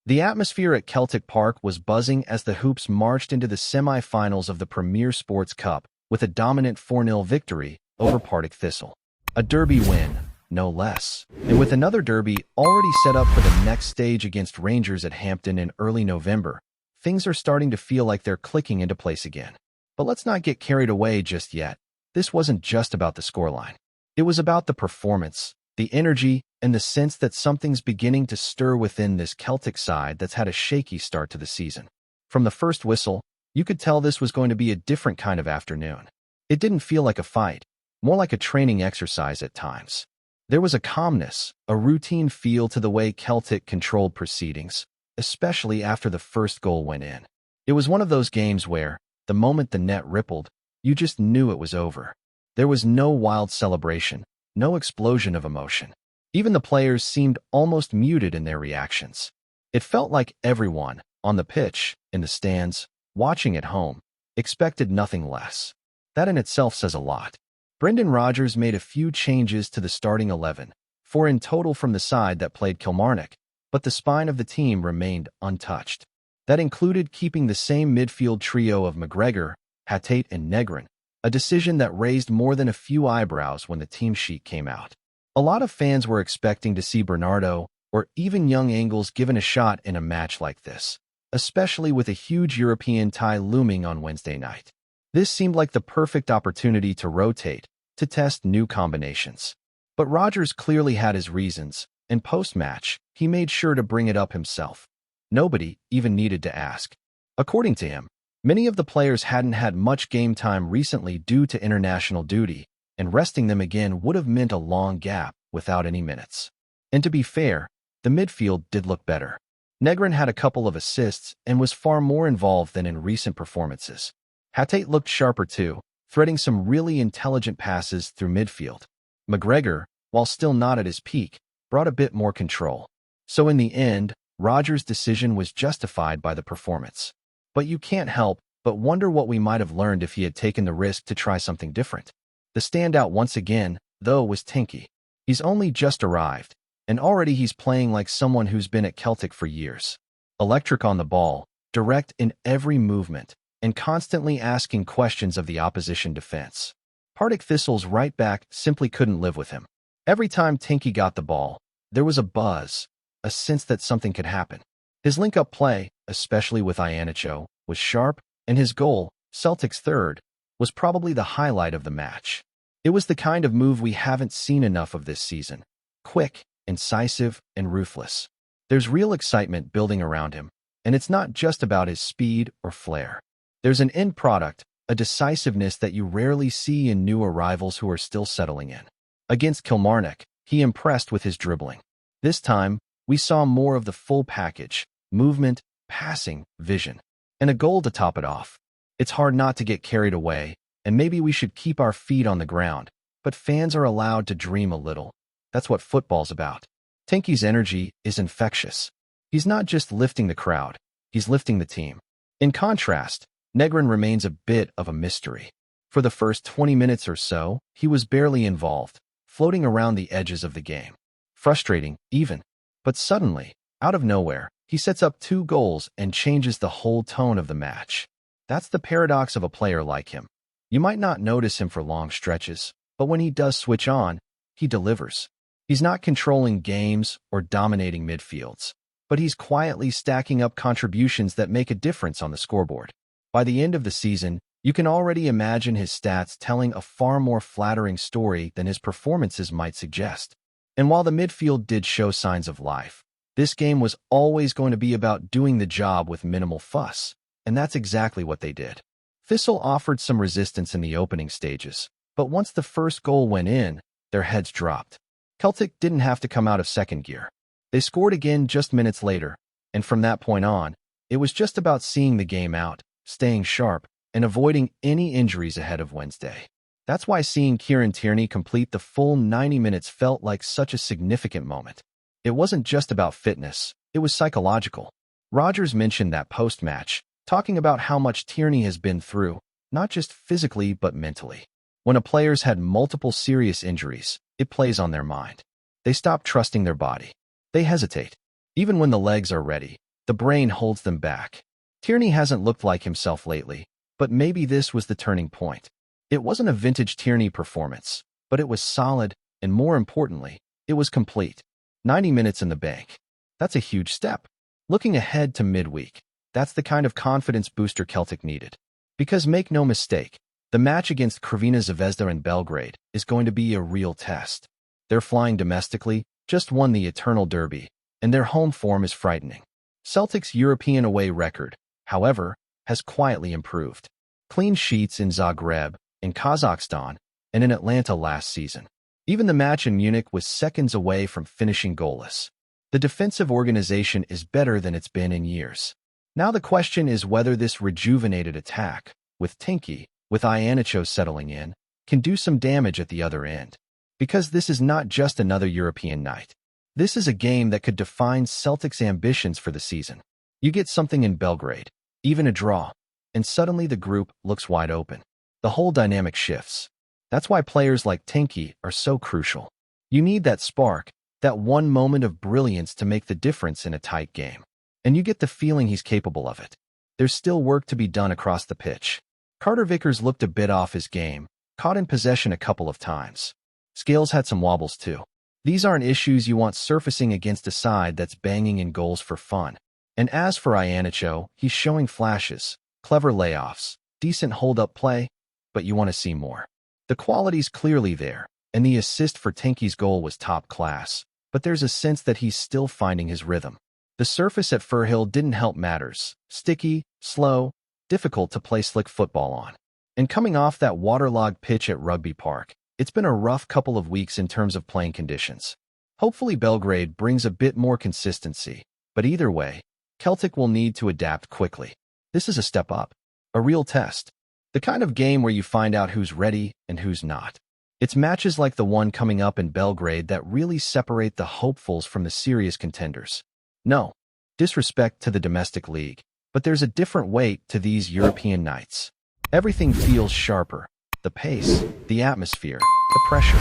The atmosphere at Celtic Park was buzzing as the Hoops marched into the semi-finals of the Premier Sports Cup with a dominant 4-0 victory over Partick Thistle. A derby win, no less. And with another derby already set up for the next stage against Rangers at Hampden in early November, things are starting to feel like they're clicking into place again. But let's not get carried away just yet. This wasn't just about the scoreline. It was about the performance, the energy, and the sense that something's beginning to stir within this Celtic side that's had a shaky start to the season. From the first whistle, you could tell this was going to be a different kind of afternoon. It didn't feel like a fight, more like a training exercise at times. There was a calmness, a routine feel to the way Celtic controlled proceedings, especially after the first goal went in. It was one of those games where, the moment the net rippled, you just knew it was over. There was no wild celebration, no explosion of emotion. Even the players seemed almost muted in their reactions. It felt like everyone, on the pitch, in the stands, watching at home, expected nothing less. That in itself says a lot. Brendan Rodgers made a few changes to the starting 11, 4 in total from the side that played Kilmarnock, but the spine of the team remained untouched. That included keeping the same midfield trio of McGregor, Hatate, and Negrin, a decision that raised more than a few eyebrows when the team sheet came out. A lot of fans were expecting to see Bernardo or even young Angles given a shot in a match like this, especially with a huge European tie looming on Wednesday night. This seemed like the perfect opportunity to rotate, to test new combinations. But Rodgers clearly had his reasons, and post-match, he made sure to bring it up himself. Nobody even needed to ask. According to him, many of the players hadn't had much game time recently due to international duty, and resting them again would have meant a long gap without any minutes. And to be fair, the midfield did look better. Negrin had a couple of assists and was far more involved than in recent performances. Hatate looked sharper too, threading some really intelligent passes through midfield. McGregor, while still not at his peak, brought a bit more control. So in the end, Rodgers' decision was justified by the performance. But you can't help but wonder what we might have learned if he had taken the risk to try something different. The standout once again, though, was Tierney. He's only just arrived, and already he's playing like someone who's been at Celtic for years. Electric on the ball, direct in every movement, and constantly asking questions of the opposition defense. Partick Thistle's right back simply couldn't live with him. Every time Tierney got the ball, there was a buzz, a sense that something could happen. His link-up play, especially with Iannicho, was sharp, and his goal, Celtic's third, was probably the highlight of the match. It was the kind of move we haven't seen enough of this season. Quick, incisive, and ruthless. There's real excitement building around him, and it's not just about his speed or flair. There's an end product, a decisiveness that you rarely see in new arrivals who are still settling in. Against Kilmarnock, he impressed with his dribbling. This time, we saw more of the full package: movement, passing, vision, and a goal to top it off. It's hard not to get carried away, and maybe we should keep our feet on the ground, but fans are allowed to dream a little. That's what football's about. Tierney's energy is infectious. He's not just lifting the crowd, he's lifting the team. In contrast, Negrin remains a bit of a mystery. For the first 20 minutes or so, he was barely involved, floating around the edges of the game. Frustrating, even. But suddenly, out of nowhere, he sets up 2 goals and changes the whole tone of the match. That's the paradox of a player like him. You might not notice him for long stretches, but when he does switch on, he delivers. He's not controlling games or dominating midfields, but he's quietly stacking up contributions that make a difference on the scoreboard. By the end of the season, you can already imagine his stats telling a far more flattering story than his performances might suggest. And while the midfield did show signs of life, this game was always going to be about doing the job with minimal fuss, and that's exactly what they did. Thistle offered some resistance in the opening stages, but once the first goal went in, their heads dropped. Celtic didn't have to come out of second gear. They scored again just minutes later, and from that point on, it was just about seeing the game out, staying sharp, and avoiding any injuries ahead of Wednesday. That's why seeing Kieran Tierney complete the full 90 minutes felt like such a significant moment. It wasn't just about fitness, it was psychological. Rodgers mentioned that post-match, talking about how much Tierney has been through, not just physically but mentally. When a player's had multiple serious injuries, it plays on their mind. They stop trusting their body. They hesitate. Even when the legs are ready, The brain holds them back. Tierney hasn't looked like himself lately, but maybe this was the turning point. It wasn't a vintage Tierney performance, but it was solid, and more importantly, it was complete. 90 minutes in the bank. That's a huge step. Looking ahead to midweek, that's the kind of confidence booster Celtic needed. Because make no mistake, the match against Crvena Zvezda in Belgrade is going to be a real test. They're flying domestically, just won the Eternal Derby, and their home form is frightening. Celtic's European away record, however, has quietly improved. Clean sheets in Zagreb, in Kazakhstan, and in Atlanta last season. Even the match in Munich was seconds away from finishing goalless. The defensive organization is better than it's been in years. Now the question is whether this rejuvenated attack, with Tierney, with Iheanacho settling in, can do some damage at the other end. Because this is not just another European night. This is a game that could define Celtic's ambitions for the season. You get something in Belgrade, even a draw, and suddenly the group looks wide open. The whole dynamic shifts. That's why players like Tierney are so crucial. You need that spark, that one moment of brilliance to make the difference in a tight game. And you get the feeling he's capable of it. There's still work to be done across the pitch. Carter Vickers looked a bit off his game, caught in possession a couple of times. Scales had some wobbles too. These aren't issues you want surfacing against a side that's banging in goals for fun. And as for Iheanacho, he's showing flashes, clever layoffs, decent hold-up play, but you want to see more. The quality's clearly there, and the assist for Tierney's goal was top class, but there's a sense that he's still finding his rhythm. The surface at Firhill didn't help matters. Sticky, slow, difficult to play slick football on. And coming off that waterlogged pitch at Rugby Park, it's been a rough couple of weeks in terms of playing conditions. Hopefully Belgrade brings a bit more consistency, but either way, Celtic will need to adapt quickly. This is a step up, a real test. The kind of game where you find out who's ready and who's not. It's matches like the one coming up in Belgrade that really separate the hopefuls from the serious contenders. No disrespect to the domestic league, but there's a different weight to these European nights. Everything feels sharper. The pace, the atmosphere, the pressure.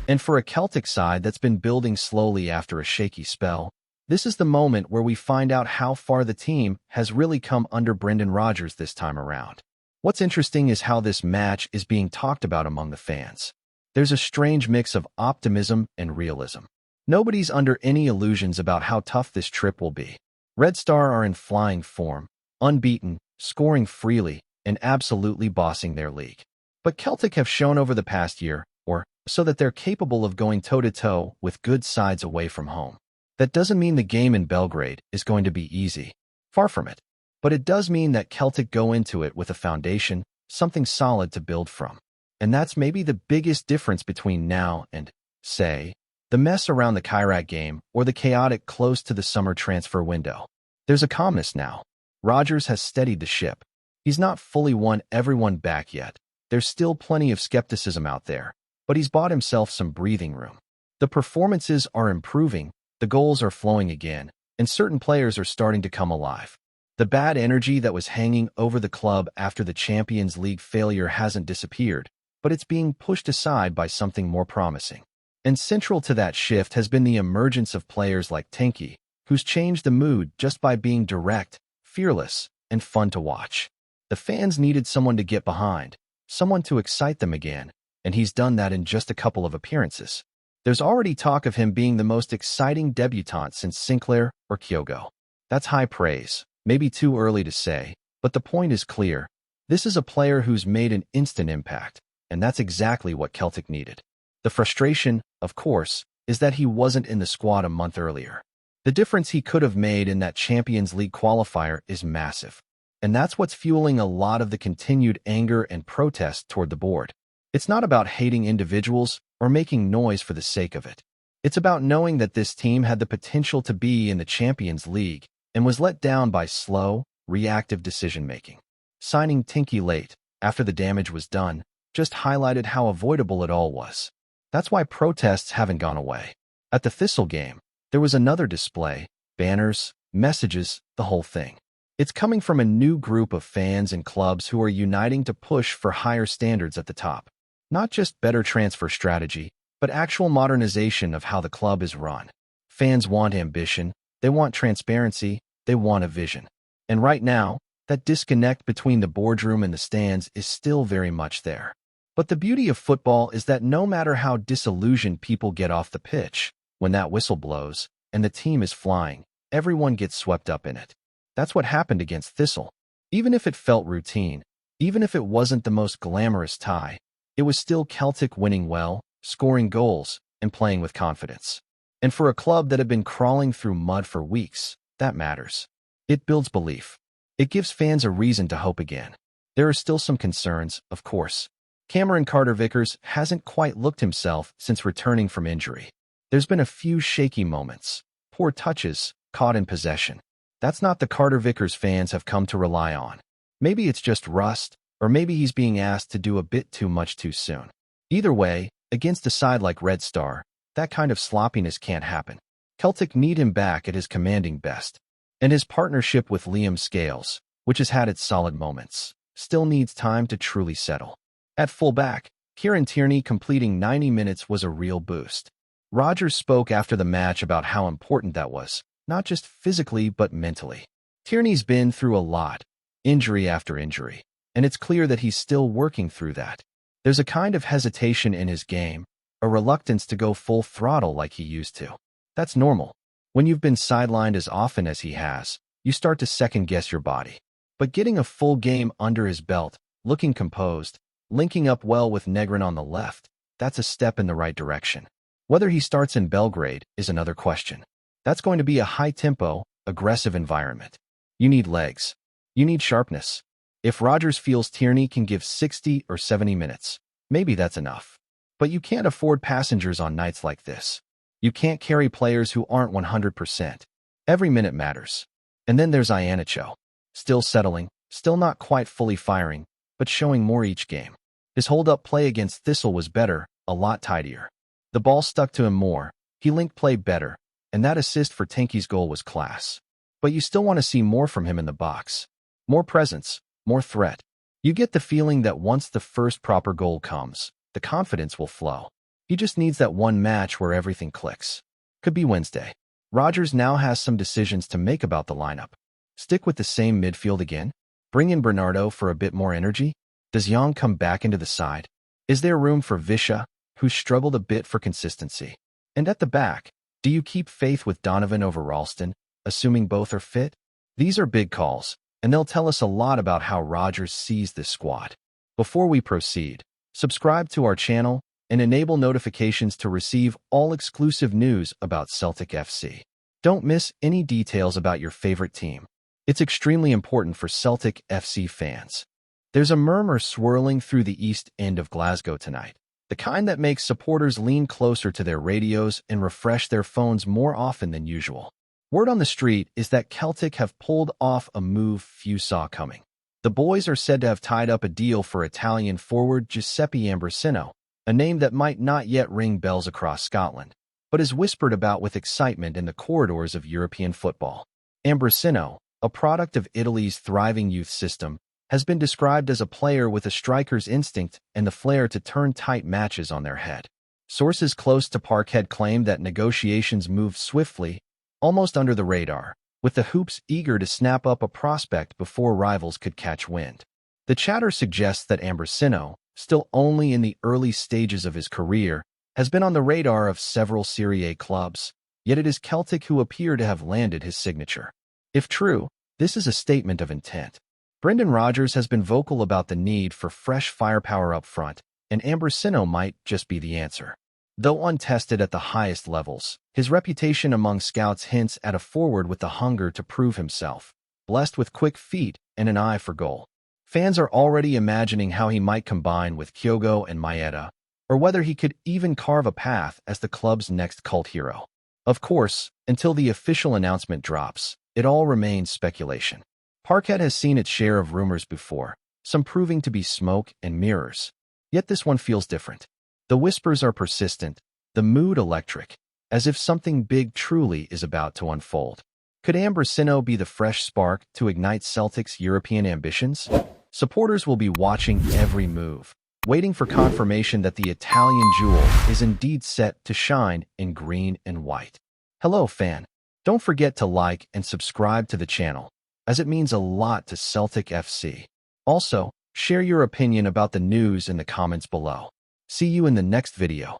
And for a Celtic side that's been building slowly after a shaky spell, this is the moment where we find out how far the team has really come under Brendan Rodgers this time around. What's interesting is how this match is being talked about among the fans. There's a strange mix of optimism and realism. Nobody's under any illusions about how tough this trip will be. Red Star are in flying form, unbeaten, scoring freely, and absolutely bossing their league. But Celtic have shown over the past year, or so, that they're capable of going toe-to-toe with good sides away from home. That doesn't mean the game in Belgrade is going to be easy. Far from it. But it does mean that Celtic go into it with a foundation, something solid to build from. And that's maybe the biggest difference between now and, say, the mess around the Chirac game or the chaotic close to the summer transfer window. There's a calmness now. Rodgers has steadied the ship. He's not fully won everyone back yet. There's still plenty of skepticism out there, but he's bought himself some breathing room. The performances are improving, the goals are flowing again, and certain players are starting to come alive. The bad energy that was hanging over the club after the Champions League failure hasn't disappeared, but it's being pushed aside by something more promising. And central to that shift has been the emergence of players like Tierney, who's changed the mood just by being direct, fearless, and fun to watch. The fans needed someone to get behind, someone to excite them again, and he's done that in just a couple of appearances. There's already talk of him being the most exciting debutant since Sinclair or Kyogo. That's high praise. Maybe too early to say, but the point is clear. This is a player who's made an instant impact, and that's exactly what Celtic needed. The frustration, of course, is that he wasn't in the squad a month earlier. The difference he could have made in that Champions League qualifier is massive, and that's what's fueling a lot of the continued anger and protest toward the board. It's not about hating individuals or making noise for the sake of it. It's about knowing that this team had the potential to be in the Champions League and was let down by slow, reactive decision-making. Signing Tierney late, after the damage was done, just highlighted how avoidable it all was. That's why protests haven't gone away. At the Thistle game, there was another display, banners, messages, the whole thing. It's coming from a new group of fans and clubs who are uniting to push for higher standards at the top. Not just better transfer strategy, but actual modernization of how the club is run. Fans want ambition, they want transparency, they want a vision. And right now, that disconnect between the boardroom and the stands is still very much there. But the beauty of football is that no matter how disillusioned people get off the pitch, when that whistle blows and the team is flying, everyone gets swept up in it. That's what happened against Thistle. Even if it felt routine, even if it wasn't the most glamorous tie, it was still Celtic winning well, scoring goals, and playing with confidence. And for a club that had been crawling through mud for weeks, that matters. It builds belief. It gives fans a reason to hope again. There are still some concerns, of course. Cameron Carter-Vickers hasn't quite looked himself since returning from injury. There's been a few shaky moments, poor touches, caught in possession. That's not the Carter-Vickers fans have come to rely on. Maybe it's just rust, or maybe he's being asked to do a bit too much too soon. Either way, against a side like Red Star, that kind of sloppiness can't happen. Celtic need him back at his commanding best. And his partnership with Liam Scales, which has had its solid moments, still needs time to truly settle. At fullback, Kieran Tierney completing 90 minutes was a real boost. Rodgers spoke after the match about how important that was, not just physically but mentally. Tierney's been through a lot, injury after injury, and it's clear that he's still working through that. There's a kind of hesitation in his game, a reluctance to go full throttle like he used to. That's normal. When you've been sidelined as often as he has, you start to second-guess your body. But getting a full game under his belt, looking composed, linking up well with Negrin on the left, that's a step in the right direction. Whether he starts in Belgrade is another question. That's going to be a high-tempo, aggressive environment. You need legs. You need sharpness. If Rodgers feels Tierney can give 60 or 70 minutes, maybe that's enough. But you can't afford passengers on nights like this. You can't carry players who aren't 100%. Every minute matters. And then there's Iannicho. Still settling, still not quite fully firing, but showing more each game. His hold-up play against Thistle was better, a lot tidier. The ball stuck to him more, he linked play better, and that assist for Tierney's goal was class. But you still want to see more from him in the box. More presence, more threat. You get the feeling that once the first proper goal comes, the confidence will flow. He just needs that one match where everything clicks. Could be Wednesday. Rodgers now has some decisions to make about the lineup. Stick with the same midfield again? Bring in Bernardo for a bit more energy? Does Young come back into the side? Is there room for Visha, who's struggled a bit for consistency? And at the back, do you keep faith with Donovan over Ralston, assuming both are fit? These are big calls, and they'll tell us a lot about how Rodgers sees this squad. Before we proceed, subscribe to our channel and enable notifications to receive all exclusive news about Celtic FC. Don't miss any details about your favorite team. It's extremely important for Celtic FC fans. There's a murmur swirling through the east end of Glasgow tonight, the kind that makes supporters lean closer to their radios and refresh their phones more often than usual. Word on the street is that Celtic have pulled off a move few saw coming. The boys are said to have tied up a deal for Italian forward Giuseppe Ambrosino, a name that might not yet ring bells across Scotland, but is whispered about with excitement in the corridors of European football. Ambrosino, a product of Italy's thriving youth system, has been described as a player with a striker's instinct and the flair to turn tight matches on their head. Sources close to Parkhead claim that negotiations moved swiftly, almost under the radar, with the Hoops eager to snap up a prospect before rivals could catch wind. The chatter suggests that Ambrosino, still only in the early stages of his career, has been on the radar of several Serie A clubs, yet it is Celtic who appear to have landed his signature. If true, this is a statement of intent. Brendan Rodgers has been vocal about the need for fresh firepower up front, and Ambrosino might just be the answer. Though untested at the highest levels, his reputation among scouts hints at a forward with the hunger to prove himself, blessed with quick feet and an eye for goal. Fans are already imagining how he might combine with Kyogo and Maeda, or whether he could even carve a path as the club's next cult hero. Of course, until the official announcement drops, it all remains speculation. Parkhead has seen its share of rumors before, some proving to be smoke and mirrors. Yet this one feels different. The whispers are persistent, the mood electric, as if something big truly is about to unfold. Could Ambrosino be the fresh spark to ignite Celtic's European ambitions? Supporters will be watching every move, waiting for confirmation that the Italian jewel is indeed set to shine in green and white. Hello, fan. Don't forget to like and subscribe to the channel, as it means a lot to Celtic FC. Also, share your opinion about the news in the comments below. See you in the next video.